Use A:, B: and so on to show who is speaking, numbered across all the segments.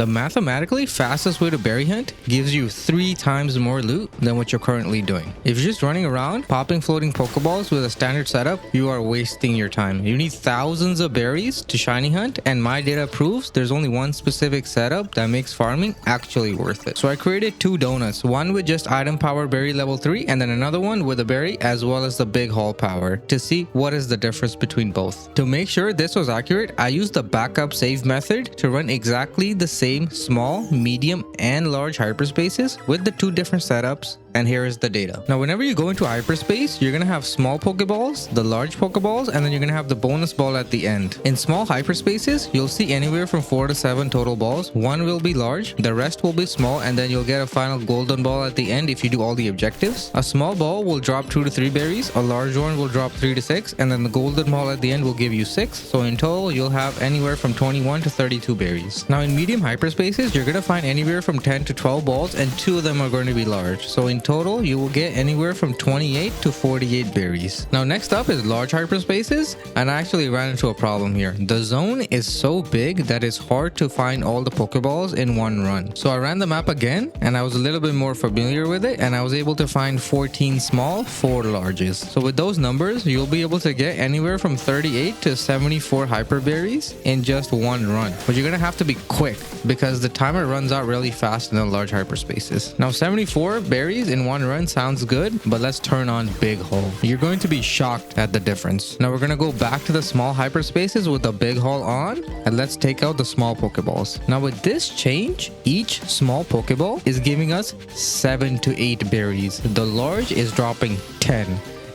A: The mathematically fastest way to berry hunt gives you 3 times more loot than what you're currently doing. If you're just running around popping floating Pokeballs with a standard setup, you are wasting your time. You need thousands of berries to shiny hunt, and my data proves there's only one specific setup that makes farming actually worth it. So I created 2 donuts, one with just item power berry level 3 and then another one with a berry as well as the big haul power to see what is the difference between both. To make sure this was accurate, I used the backup save method to run exactly the same small, medium, and large hyperspaces with the 2 different setups. And here is the data. Now, whenever you go into hyperspace, you're going to have small Pokeballs, the large Pokeballs, and then you're going to have the bonus ball at the end. In small hyperspaces, you'll see anywhere from 4 to 7 total balls. 1 will be large, the rest will be small, and then you'll get a final golden ball at the end if you do all the objectives. A small ball will drop 2 to 3 berries, a large one will drop 3 to 6, and then the golden ball at the end will give you 6. So in total, you'll have anywhere from 21 to 32 berries. Now, in medium hyperspaces, you're going to find anywhere from 10 to 12 balls, and 2 of them are going to be large. So in total, you will get anywhere from 28 to 48 berries. Now, next up is large hyperspaces, and I actually ran into a problem here. The zone is so big that it's hard to find all the Pokeballs in one run. So I ran the map again, and I was a little bit more familiar with it, and I was able to find 14 small, 4 larges. So with those numbers, you'll be able to get anywhere from 38 to 74 hyper berries in just one run. But you're gonna have to be quick because the timer runs out really fast in the large hyperspaces. Now, 74 berries in one run sounds good, but let's turn on big haul. You're going to be shocked at the difference. Now we're gonna go back to the small hyperspaces with the big haul on, and let's take out the small Pokeballs. Now with this change, each small Pokeball is giving us 7 to 8 berries. The large is dropping 10.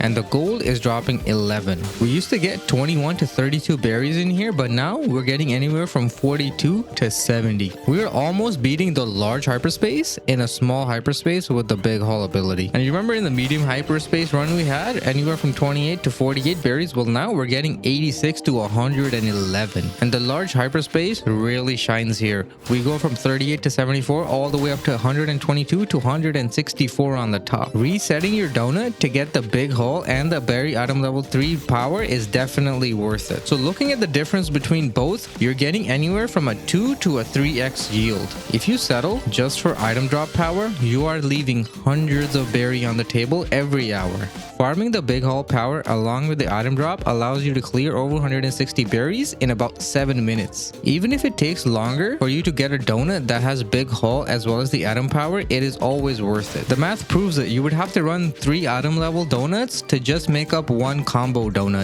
A: And the gold is dropping 11. We used to get 21 to 32 berries in here, but now we're getting anywhere from 42 to 70. We are almost beating the large hyperspace in a small hyperspace with the big haul ability. And you remember in the medium hyperspace run we had anywhere from 28 to 48 berries? Well, now we're getting 86 to 111. And the large hyperspace really shines here. We go from 38 to 74 all the way up to 122 to 164 on the top. Resetting your donut to get the big haul and the berry item level 3 power is definitely worth it. So looking at the difference between both, you're getting anywhere from a 2 to a 3x yield. If you settle just for item drop power, you are leaving hundreds of berry on the table every hour. Farming the big haul power along with the item drop allows you to clear over 160 berries in about 7 minutes. Even if it takes longer for you to get a donut that has big haul as well as the item power, it is always worth it. The math proves that you would have to run 3 item level donuts to just make up 1 combo donut.